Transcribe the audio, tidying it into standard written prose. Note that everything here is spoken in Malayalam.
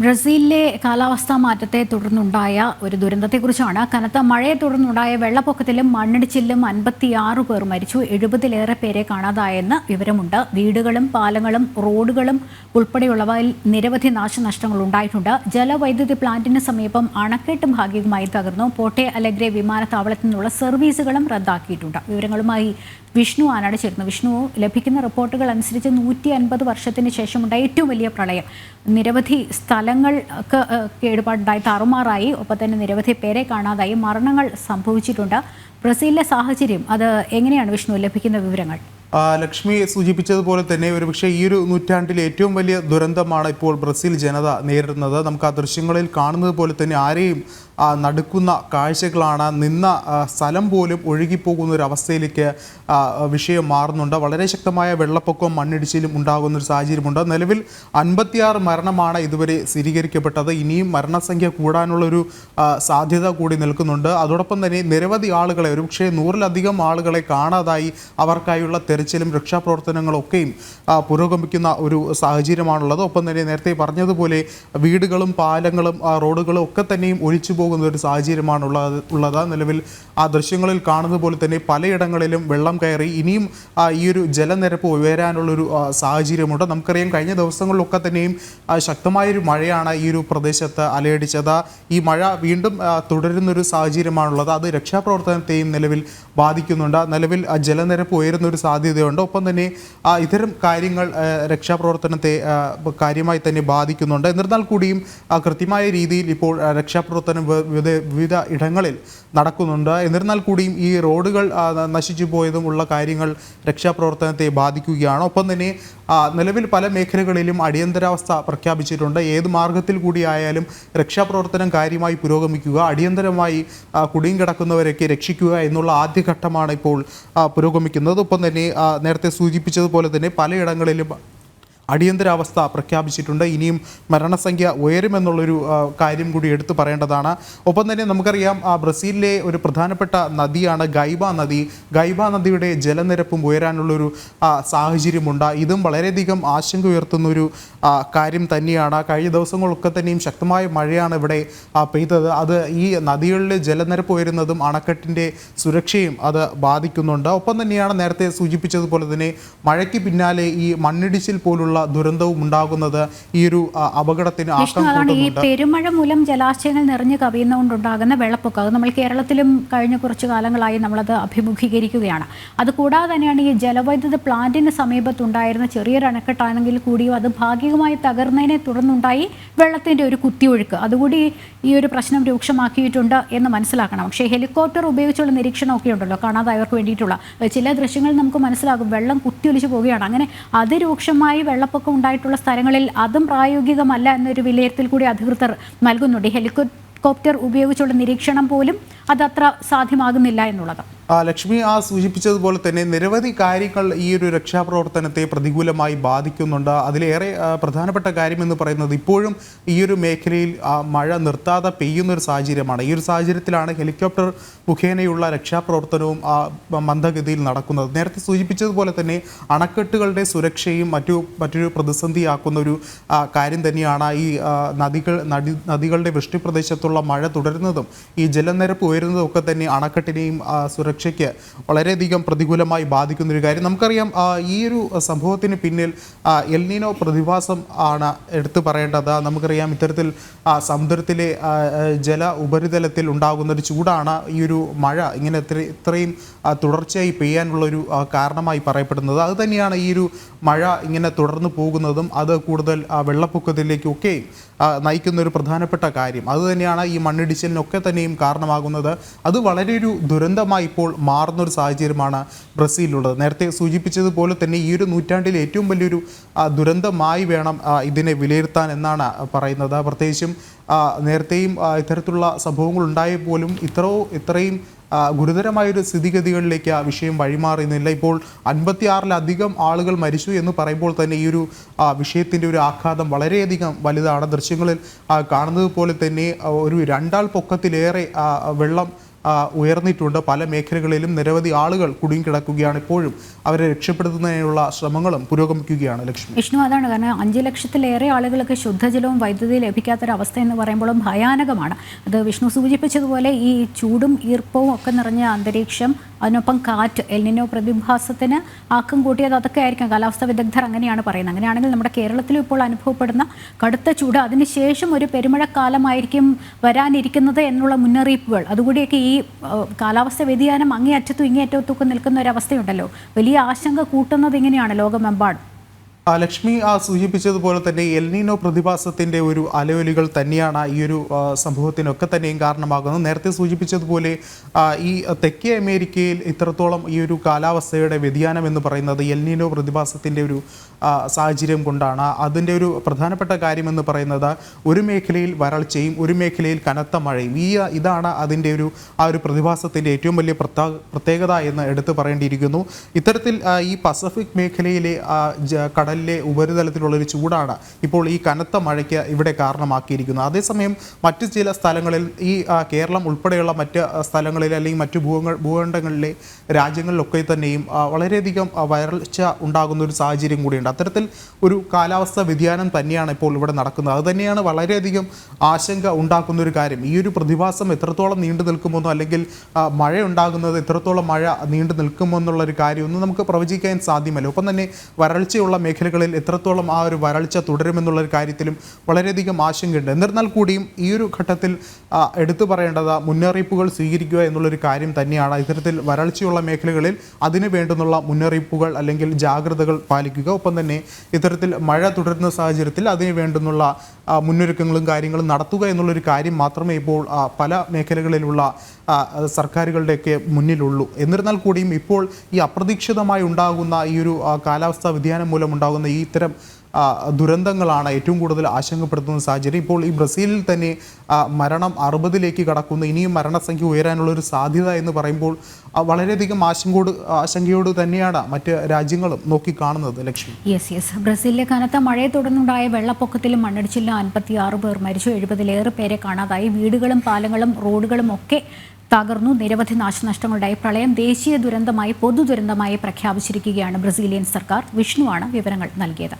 ബ്രസീലിലെ കാലാവസ്ഥാ മാറ്റത്തെ തുടർന്നുണ്ടായ ഒരു ദുരന്തത്തെക്കുറിച്ചാണ്. കനത്ത മഴയെ തുടർന്നുണ്ടായ വെള്ളപ്പൊക്കത്തിലും മണ്ണിടിച്ചിലും 56 പേർ മരിച്ചു. 70-ലേറെ പേരെ കാണാതായെന്ന് വിവരമുണ്ട്. വീടുകളും പാലങ്ങളും റോഡുകളും ഉൾപ്പെടെയുള്ളവയിൽ നിരവധി നാശനഷ്ടങ്ങൾ ഉണ്ടായിട്ടുണ്ട്. ജലവൈദ്യുതി പ്ലാന്റിന് സമീപം അണക്കെട്ട് ഭാഗികമായി തകർന്നു. പോർട്ടോ അലഗ്രെ വിമാനത്താവളത്തിൽ നിന്നുള്ള സർവീസുകളും റദ്ദാക്കിയിട്ടുണ്ട്. വിവരങ്ങളുമായി വിഷ്ണു ആനാട് ചേർന്നു. വിഷ്ണു, ലഭിക്കുന്ന റിപ്പോർട്ടുകൾ അനുസരിച്ച് 150 വർഷത്തിന് ശേഷമുണ്ടായ ഏറ്റവും വലിയ പ്രളയം. നിരവധി സ്ഥലങ്ങൾക്ക് കേടുപാടുണ്ടായി, താറുമാറായി. ഒപ്പം തന്നെ നിരവധി പേരെ കാണാതായി, മരണങ്ങൾ സംഭവിച്ചിട്ടുണ്ട്. ബ്രസീലിലെ സാഹചര്യം അത് എങ്ങനെയാണ് വിഷ്ണു, ലഭിക്കുന്ന വിവരങ്ങൾ? ലക്ഷ്മി സൂചിപ്പിച്ചതുപോലെ തന്നെ ഒരുപക്ഷെ ഈ ഒരു നൂറ്റാണ്ടിലെ ഏറ്റവും വലിയ ദുരന്തമാണ് ഇപ്പോൾ ബ്രസീൽ ജനത നേരിടുന്നത്. നമുക്ക് ആ ദൃശ്യങ്ങളിൽ കാണുന്നത് പോലെ തന്നെ ആരെയും നടുക്കുന്ന കാഴ്ചകളാണ്. നിന്ന സ്ഥലം പോലും ഒഴുകിപ്പോകുന്ന ഒരു അവസ്ഥയിലേക്ക് വിഷയം മാറുന്നുണ്ട്. വളരെ ശക്തമായ വെള്ളപ്പൊക്കവും മണ്ണിടിച്ചിലും ഉണ്ടാകുന്ന ഒരു സാഹചര്യമുണ്ട്. നിലവിൽ 56 മരണമാണ് ഇതുവരെ സ്ഥിരീകരിക്കപ്പെട്ടത്. ഇനിയും മരണസംഖ്യ കൂടാനുള്ളൊരു സാധ്യത കൂടി നിൽക്കുന്നുണ്ട്. അതോടൊപ്പം തന്നെ നിരവധി ആളുകളെ, ഒരുപക്ഷെ 100-ലധികം ആളുകളെ കാണാതായി. അവർക്കായുള്ള തെരച്ചിലും രക്ഷാപ്രവർത്തനങ്ങളും ഒക്കെയും പുരോഗമിക്കുന്ന ഒരു സാഹചര്യമാണുള്ളത്. ഒപ്പം തന്നെ നേരത്തെ പറഞ്ഞതുപോലെ വീടുകളും പാലങ്ങളും റോഡുകളും ഒക്കെ തന്നെയും ഒലിച്ചു പോകുന്ന ഒരു സാഹചര്യമാണ് ഉള്ളത്. നിലവിൽ ആ ദൃശ്യങ്ങളിൽ കാണുന്നത് പോലെ തന്നെ പലയിടങ്ങളിലും വെള്ളം കയറി. ഇനിയും ഈ ഒരു ജലനിരപ്പ് ഉയരാനുള്ളൊരു സാഹചര്യമുണ്ട്. നമുക്കറിയാം, കഴിഞ്ഞ ദിവസങ്ങളിലൊക്കെ തന്നെയും ശക്തമായൊരു മഴയാണ് ഈ ഒരു പ്രദേശത്ത് അലയടിച്ചത്. ഈ മഴ വീണ്ടും തുടരുന്നൊരു സാഹചര്യമാണുള്ളത്. അത് രക്ഷാപ്രവർത്തനത്തെയും നിലവിൽ ബാധിക്കുന്നുണ്ട്. നിലവിൽ ജലനിരപ്പ് ഉയരുന്നൊരു സാധ്യതയുണ്ട്. ഒപ്പം തന്നെ ഇത്തരം കാര്യങ്ങൾ രക്ഷാപ്രവർത്തനത്തെ കാര്യമായി തന്നെ ബാധിക്കുന്നുണ്ട്. എന്നിരുന്നാൽ കൂടിയും കൃത്യമായ രീതിയിൽ ഇപ്പോൾ രക്ഷാപ്രവർത്തനം വിവിധ ഇടങ്ങളിൽ നടക്കുന്നുണ്ട്. എന്നിരുന്നാൽ കൂടിയും ഈ റോഡുകൾ നശിച്ചു പോയതും ഉള്ള കാര്യങ്ങൾ രക്ഷാപ്രവർത്തനത്തെ ബാധിക്കുകയാണ്. ഒപ്പം തന്നെ നിലവിൽ പല മേഖലകളിലും അടിയന്തരാവസ്ഥ പ്രഖ്യാപിച്ചിട്ടുണ്ട്. ഏത് മാർഗത്തിൽ കൂടിയായാലും രക്ഷാപ്രവർത്തനം കാര്യമായി പുരോഗമിക്കുക, അടിയന്തരമായി കുടുങ്ങി കിടക്കുന്നവരൊക്കെ രക്ഷിക്കുക എന്നുള്ള ആദ്യഘട്ടമാണ് ഇപ്പോൾ പുരോഗമിക്കുന്നത്. ഒപ്പം തന്നെ നേരത്തെ സൂചിപ്പിച്ചതുപോലെ തന്നെ പലയിടങ്ങളിലും അടിയന്തരാവസ്ഥ പ്രഖ്യാപിച്ചിട്ടുണ്ട്. ഇനിയും മരണസംഖ്യ ഉയരുമെന്നുള്ളൊരു കാര്യം കൂടി എടുത്തു പറയേണ്ടതാണ്. ഒപ്പം തന്നെ നമുക്കറിയാം, ബ്രസീലിലെ ഒരു പ്രധാനപ്പെട്ട നദിയാണ് ഗൈബ നദി. ഗൈബ നദിയുടെ ജലനിരപ്പും ഉയരാനുള്ളൊരു സാഹചര്യമുണ്ട്. ഇതും വളരെയധികം ആശങ്ക ഉയർത്തുന്നൊരു കാര്യം തന്നെയാണ്. കഴിഞ്ഞ ദിവസങ്ങളൊക്കെ തന്നെയും ശക്തമായ മഴയാണ് ഇവിടെ പെയ്തത്. അത് ഈ നദികളിലെ ജലനിരപ്പ് ഉയരുന്നതും അണക്കെട്ടിൻ്റെ സുരക്ഷയും അത് ബാധിക്കുന്നുണ്ട്. ഒപ്പം തന്നെയാണ് നേരത്തെ സൂചിപ്പിച്ചതുപോലെ തന്നെ മഴയ്ക്ക് പിന്നാലെ ഈ മണ്ണിടിച്ചിൽ പോലുള്ള ദുരന്തവും ഉണ്ടാകുന്നത് ഈ ഒരു അപകടത്തിന് ആക്കം കൂട്ടുന്നുണ്ട്. ഈ പെരുമഴ മൂലം ജലാശയങ്ങൾ നിറഞ്ഞു കവിയുന്നതുകൊണ്ടുണ്ടാകുന്ന വെള്ളപ്പൊക്കം അത് നമ്മൾ കേരളത്തിലും കഴിഞ്ഞ കുറച്ചു കാലങ്ങളായി നമ്മളത് അഭിമുഖീകരിക്കുകയാണ്. അതുകൂടാതെ തന്നെയാണ് ഈ ജലവൈദ്യുത പ്ലാന്റിന് സമീപത്തുണ്ടായിരുന്ന ചെറിയൊരു അണക്കെട്ടാണെങ്കിൽ കൂടിയും അത് ഭാഗികമായി തകർന്നതിനെ തുടർന്നുണ്ടായി വെള്ളത്തിൻ്റെ ഒരു കുത്തിയൊഴുക്ക്. അതുകൂടി ഈ ഒരു പ്രശ്നം രൂക്ഷമാക്കിയിട്ടുണ്ട് എന്ന് മനസ്സിലാക്കണം. പക്ഷേ ഹെലികോപ്റ്റർ ഉപയോഗിച്ചുള്ള നിരീക്ഷണമൊക്കെ ഉണ്ടല്ലോ, കാണാതായവർക്ക് വേണ്ടിയിട്ടുള്ള ചില ദൃശ്യങ്ങൾ നമുക്ക് മനസ്സിലാകും. വെള്ളം കുത്തിയൊലിച്ചു പോവുകയാണ്. അങ്ങനെ അതിരൂക്ഷമായി വെള്ളപ്പൊക്കം ഉണ്ടായിട്ടുള്ള സ്ഥലങ്ങളിൽ അതും പ്രായോഗികമല്ല എന്നൊരു വിലയിരുത്തൽ കൂടി അധികൃതർ നൽകുന്നുണ്ട്. ഹെലികോപ്റ്റർ ഉപയോഗിച്ചുള്ള നിരീക്ഷണം പോലും അതത്ര സാധ്യമാകുന്നില്ല എന്നുള്ളത്. ലക്ഷ്മി സൂചിപ്പിച്ചതുപോലെ തന്നെ നിരവധി കാര്യങ്ങൾ ഈ ഒരു രക്ഷാപ്രവർത്തനത്തെ പ്രതികൂലമായി ബാധിക്കുന്നുണ്ട്. അതിലേറെ പ്രധാനപ്പെട്ട കാര്യം എന്ന് പറയുന്നത് ഇപ്പോഴും ഈ ഒരു മേഖലയിൽ മഴ നിർത്താതെ പെയ്യുന്നൊരു സാഹചര്യമാണ്. ഈ ഒരു സാഹചര്യത്തിലാണ് ഹെലികോപ്റ്റർ മുഖേനയുള്ള രക്ഷാപ്രവർത്തനവും മന്ദഗതിയിൽ നടക്കുന്നത്. നേരത്തെ സൂചിപ്പിച്ചതുപോലെ തന്നെ അണക്കെട്ടുകളുടെ സുരക്ഷയും മറ്റൊരു പ്രതിസന്ധിയാക്കുന്ന ഒരു കാര്യം തന്നെയാണ് ഈ നദികളുടെ വൃഷ്ടിപ്രദേശത്തുള്ള മഴ തുടരുന്നതും ഈ ജലനിരപ്പ് ഉയരുന്നതും ഒക്കെ തന്നെ അണക്കെട്ടിനെയും സുരക്ഷയ്ക്ക് വളരെയധികം പ്രതികൂലമായി ബാധിക്കുന്നൊരു കാര്യം. നമുക്കറിയാം, ഈ ഒരു സംഭവത്തിന് പിന്നിൽ എൽനീനോ പ്രതിഭാസം ആണ് എടുത്തു പറയേണ്ടത്. നമുക്കറിയാം, ഇത്തരത്തിൽ സമുദ്രത്തിലെ ജല ഉപരിതലത്തിൽ ഉണ്ടാകുന്നൊരു ചൂടാണ് ഈ ഒരു മഴ ഇങ്ങനെ ഇത്രയും തുടർച്ചയായി പെയ്യാനുള്ളൊരു കാരണമായി പറയപ്പെടുന്നത്. അതുതന്നെയാണ് ഈ ഒരു മഴ ഇങ്ങനെ തുടർന്നു പോകുന്നതും അത് കൂടുതൽ വെള്ളപ്പൊക്കത്തിലേക്കൊക്കെ നയിക്കുന്ന ഒരു പ്രധാനപ്പെട്ട കാര്യം. അതുതന്നെയാണ് ഈ മണ്ണിടിച്ചിലിനൊക്കെ തന്നെയും കാരണമാകുന്നത്. അത് വളരെ ഒരു ദുരന്തമായി ഇപ്പോൾ മാറുന്നൊരു സാഹചര്യമാണ് ബ്രസീലിലുള്ളത്. നേരത്തെ സൂചിപ്പിച്ചതുപോലെ തന്നെ ഈ ഒരു നൂറ്റാണ്ടിലെ ഏറ്റവും വലിയൊരു ദുരന്തമായി വേണം ഇതിനെ വിലയിരുത്താൻ എന്നാണ് പറയുന്നത്. പ്രത്യേകിച്ചും നേരത്തെയും ഇത്തരത്തിലുള്ള സംഭവങ്ങൾ ഉണ്ടായ പോലും ഇത്രയും ഗുരുതരമായൊരു സ്ഥിതിഗതികളിലേക്ക് ആ വിഷയം വഴിമാറുന്നില്ല. ഇപ്പോൾ 56-ലധികം ആളുകൾ മരിച്ചു എന്ന് പറയുമ്പോൾ തന്നെ ഈ ഒരു വിഷയത്തിൻ്റെ ഒരു ആഘാതം വളരെയധികം വലുതാണ്. ദൃശ്യങ്ങളിൽ കാണുന്നത് പോലെ തന്നെ ഒരു 2 ആൾ പൊക്കത്തിലേറെ വെള്ളം ഉയർന്നിട്ടുണ്ട്. പല മേഖലകളിലും നിരവധി ആളുകൾ കുടുങ്ങിക്കിടക്കുകയാണ്. ഇപ്പോഴും അവരെ രക്ഷപ്പെടുത്തുന്നതിനുള്ള ശ്രമങ്ങളും പുരോഗമിക്കുകയാണ്. ലക്ഷ്മി, വിഷ്ണു, അതാണ് കാരണം 5 ലക്ഷത്തിലേറെ ആളുകൾക്ക് ശുദ്ധജലവും വൈദ്യുതി ലഭിക്കാത്തൊരവസ്ഥ എന്ന് പറയുമ്പോഴും ഭയാനകമാണ്. അത് വിഷ്ണു സൂചിപ്പിച്ചതുപോലെ ഈ ചൂടും ഈർപ്പവും ഒക്കെ നിറഞ്ഞ അന്തരീക്ഷം, അതിനൊപ്പം കാറ്റ്, എൽനിനോ പ്രതിഭാസത്തിന് ആക്കം കൂട്ടിയത് അതൊക്കെ ആയിരിക്കും. കാലാവസ്ഥാ വിദഗ്ധർ അങ്ങനെയാണ് പറയുന്നത്. അങ്ങനെയാണെങ്കിൽ നമ്മുടെ കേരളത്തിലും ഇപ്പോൾ അനുഭവപ്പെടുന്ന കടുത്ത ചൂട്, അതിനുശേഷം ഒരു പെരുമഴക്കാലമായിരിക്കും വരാനിരിക്കുന്നത് എന്നുള്ള മുന്നറിയിപ്പുകൾ, അതുകൂടിയൊക്കെ ഈ കാലാവസ്ഥ വ്യതിയാനം അങ്ങേയറ്റത്തും ഇങ്ങേയറ്റത്തും ഒക്കെ നിൽക്കുന്ന ഒരു അവസ്ഥയുണ്ടല്ലോ, വലിയ ആശങ്ക കൂട്ടുന്നത് ഇങ്ങനെയാണ് ലോകമെമ്പാടും. ലക്ഷ്മി സൂചിപ്പിച്ചതുപോലെ തന്നെ എൽനിനോ പ്രതിഭാസത്തിൻ്റെ ഒരു അലയൊലികൾ തന്നെയാണ് ഈ ഒരു സംഭവത്തിനൊക്കെ തന്നെയും കാരണമാകുന്നത്. നേരത്തെ സൂചിപ്പിച്ചതുപോലെ ഈ തെക്കേ അമേരിക്കയിൽ ഇത്രത്തോളം ഈ ഒരു കാലാവസ്ഥയുടെ വ്യതിയാനം എന്ന് പറയുന്നത് എൽനിനോ പ്രതിഭാസത്തിൻ്റെ ഒരു സാഹചര്യം കൊണ്ടാണ്. അതിൻ്റെ ഒരു പ്രധാനപ്പെട്ട കാര്യമെന്ന് പറയുന്നത് ഒരു മേഖലയിൽ വരൾച്ചയും ഒരു മേഖലയിൽ കനത്ത മഴയും. ഇതാണ് അതിൻ്റെ ഒരു പ്രതിഭാസത്തിൻ്റെ ഏറ്റവും വലിയ പ്രത്യേകത എന്ന് എടുത്തു പറയേണ്ടിയിരിക്കുന്നു. ഇത്തരത്തിൽ ഈ പസഫിക് മേഖലയിലെ കടലിലെ ഉപരിതലത്തിലുള്ളൊരു ചൂടാണ് ഇപ്പോൾ ഈ കനത്ത മഴയ്ക്ക് ഇവിടെ കാരണമാക്കിയിരിക്കുന്നത്. അതേസമയം മറ്റു ചില സ്ഥലങ്ങളിൽ, ഈ കേരളം ഉൾപ്പെടെയുള്ള മറ്റ് സ്ഥലങ്ങളിൽ അല്ലെങ്കിൽ മറ്റു ഭൂഖണ്ഡങ്ങളിലെ രാജ്യങ്ങളിലൊക്കെ തന്നെയും വളരെയധികം വരൾച്ച ഉണ്ടാകുന്ന ഒരു സാഹചര്യം കൂടിയുണ്ട്. അത്തരത്തിൽ ഒരു കാലാവസ്ഥ വ്യതിയാനം തന്നെയാണ് ഇപ്പോൾ ഇവിടെ നടക്കുന്നത്. അത് തന്നെയാണ് വളരെയധികം ആശങ്ക ഉണ്ടാക്കുന്ന ഒരു കാര്യം. ഈ ഒരു പ്രതിഭാസം എത്രത്തോളം നീണ്ടു നിൽക്കുമെന്നോ അല്ലെങ്കിൽ മഴ ഉണ്ടാകുന്നത് എത്രത്തോളം മഴ നീണ്ടു നിൽക്കുമോ എന്നുള്ളൊരു കാര്യമൊന്നും നമുക്ക് പ്രവചിക്കാൻ സാധ്യമല്ല. ഒപ്പം തന്നെ വരൾച്ചയുള്ള മേഖലകളിൽ എത്രത്തോളം ആ ഒരു വരൾച്ച തുടരുമെന്നുള്ളൊരു കാര്യത്തിലും വളരെയധികം ആശങ്കയുണ്ട്. എന്നിരുന്നാൽ കൂടിയും ഈ ഒരു ഘട്ടത്തിൽ എടുത്തു പറയേണ്ടത് മുന്നറിയിപ്പുകൾ സ്വീകരിക്കുക എന്നുള്ളൊരു കാര്യം തന്നെയാണ്. ഇത്തരത്തിൽ വരൾച്ചയുള്ള മേഖലകളിൽ അതിന് വേണ്ടുന്നുള്ള മുന്നറിയിപ്പുകൾ അല്ലെങ്കിൽ ജാഗ്രതകൾ പാലിക്കുക. ഒപ്പം തന്നെ ഇത്തരത്തിൽ മഴ തുടരുന്ന സാഹചര്യത്തിൽ അതിന് വേണ്ടുന്നുള്ള മുന്നൊരുക്കങ്ങളും കാര്യങ്ങളും നടത്തുക എന്നുള്ളൊരു കാര്യം മാത്രമേ ഇപ്പോൾ പല മേഖലകളിലുള്ള സർക്കാരുകളുടെയൊക്കെ മുന്നിലുള്ളൂ. എന്നിരുന്നാൽ കൂടിയും ഇപ്പോൾ ഈ അപ്രതീക്ഷിതമായി ഉണ്ടാകുന്ന ഈ ഒരു കാലാവസ്ഥാ വ്യതിയാനം മൂലം ഉണ്ടാകുന്ന ഈ ഇത്തരം ദുരന്തങ്ങളാണ് ഏറ്റവും കൂടുതൽ ആശങ്കപ്പെടുത്തുന്ന സാഹചര്യം. ഇപ്പോൾ ഈ ബ്രസീലിൽ തന്നെ മരണം 60ലേക്ക് കടക്കുന്നു. ഇനിയും മരണസംഖ്യ ഉയരാനുള്ളൊരു സാധ്യത എന്ന് പറയുമ്പോൾ വളരെയധികം ആശങ്കയോട് തന്നെയാണ് മറ്റ് രാജ്യങ്ങളും നോക്കിക്കാണുന്നത്. ലക്ഷ്മി, യെസ് ബ്രസീലിലെ കനത്ത മഴയെ തുടർന്നുണ്ടായ വെള്ളപ്പൊക്കത്തിലും മണ്ണിടിച്ചിലും 56 പേർ മരിച്ചു, 70-ലേറെ പേരെ കാണാതായി. വീടുകളും പാലങ്ങളും റോഡുകളും ഒക്കെ തകർന്നു. നിരവധി നാശനഷ്ടങ്ങളുണ്ടായി. പ്രളയം ദേശീയ ദുരന്തമായി, പൊതു ദുരന്തമായി പ്രഖ്യാപിച്ചിരിക്കുകയാണ് ബ്രസീലിയൻ സർക്കാർ. വിഷ്ണുവാണ് വിവരങ്ങൾ നൽകിയത്.